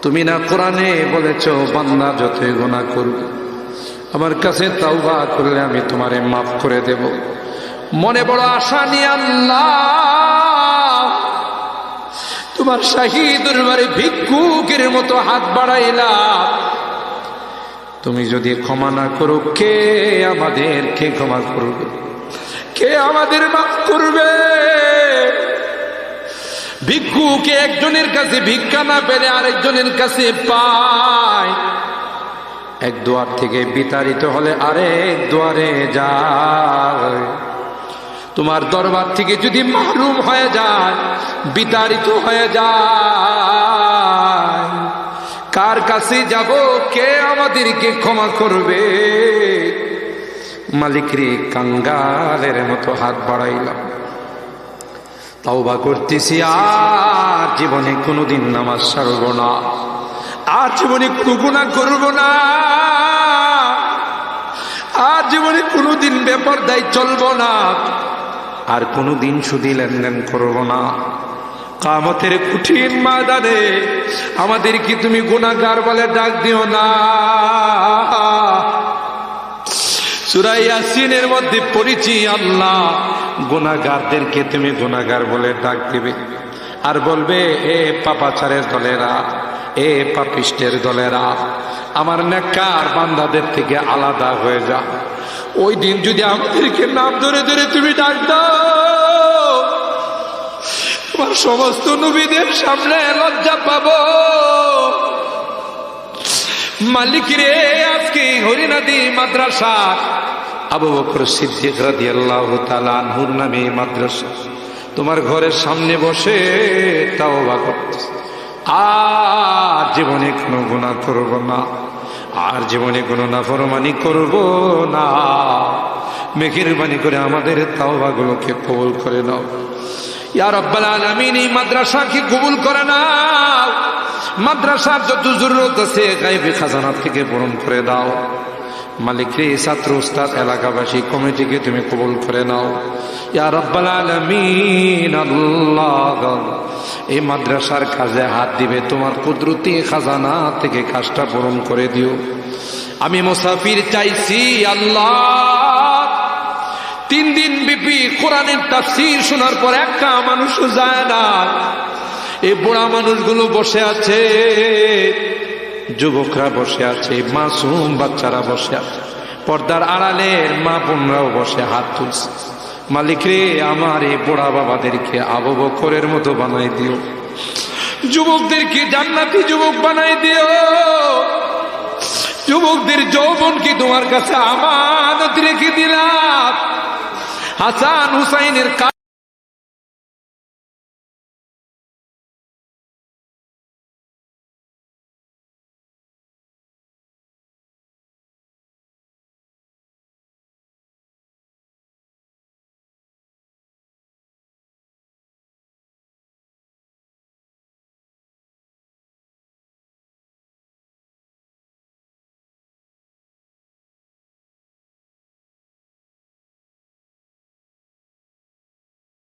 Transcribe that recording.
তুমি না কোরআনে বলেছো বান্দা যতই গুনাহ করবে আমার কাছে তাওবা করলে আমি তোমারে মাফ করে দেব। মনে বড় আশা নিয়ে আল্লাহ তোমার শাহী দরবারে ভিক্ষুকের মতো হাত বাড়াইলাম। তুমি যদি ক্ষমা না করো কে আমাদেরকে ক্ষমা করবে, কে আমাদের মাফ করবে? ভিক্ষুকে একজনের কাছে ভিক্ষা না পেলে আরেকজনের কাছে পায়, এক দুয়ার থেকে বিতাড়িত হলে আরেক দুয়ারে যায়। তোমার দরবার থেকে যদি মাহরুম হয়ে যায়, বিতাড়িত হয়ে যায়, কার কাছে যাব? কে আমাদেরকে ক্ষমা করবে? মালিক রে, কাঙ্গালের মতো হাত বাড়াইলাম, তাওবা করতেছি, আর জীবনে কোনোদিন নামাজ ছাড়ব না, আর জীবনে কোনো গুনাহ করব না, আর জীবনে কোনোদিন বেপরদায় চলব না, আর কোনোদিন সুদী লেনদেন করব না। কিয়ামতের কঠিন ময়দানে আমাদেরকে তুমি গুনাহগার বলে ডাক দিও না। সূরা ইয়াসিনের মধ্যে পড়েছি, আল্লাহ গুনাহগারদেরকে তুমি গুনাহগার বলে ডাক দিবে, আর বলবে এ পাপাচারের দলেরা, এ পাপিষ্টের দলেরা, আমার নেককার বান্দাদের থেকে আলাদা হয়ে যা। ওই দিন যদি আমাদেরকে নাম ধরে ধরে তুমি ডাক দাও, তোমার সমস্ত নবীদের সামনে লজ্জা পাবো। মালিক রে, আজকে হরিনাদি মাদ্রাসা আবু বকর সিদ্দিক রাদিয়াল্লাহু তাআলা আনহুর নামে মাদ্রাসা তোমার ঘরের সামনে বসে তাওবা করতেছি, আর জীবনে কোনো গুনাহ করব না, আর জীবনে কোনো নাফরমানি করব না। মেহেরবানি করে আমাদের তাওবাগুলোকে কবুল করে নাও ইয়া রাব্বাল আলামিন। এই মাদ্রাসাকে কবুল করে নাও, মাদ্রাসার যত জরুরত আছে গায়বী খাজানা থেকে পূরণ করে দাও। মালিক রে, ছাত্র উস্তাদ এলাকাবাসী কমিটিকে তুমি কবুল করে নাও ইয়া রাব্বাল আলামিন। আল্লাহ, এই মাদ্রাসার কাজে হাত দিবে তোমার কুদরতি খাজানা থেকে কাজটা পূরণ করে দিও। আমি মুসাফির চাইছি আল্লাহ, 3 দিন ব্যাপী কোরআনের তাফসীর শোনার পর একটা মানুষও যায় না। এই বুড়া মানুষগুলো বসে আছে, যুবকরা বসে আছে, মাসুম বাচ্চারা বসে আছে, পর্দার আড়ালের মা বোনরাও বসে হাত তুলছে। মালিক রে, আমার এই বুড়া বাবাদেরকে আবু বকরের মতো বানাই দিও, যুবকদেরকে জান্নাতি যুবক বানাই দিও, যুবকদের যৌবনকে তোমার কাছে আমানত রেখে দিলাম। হাসান হুসাইনের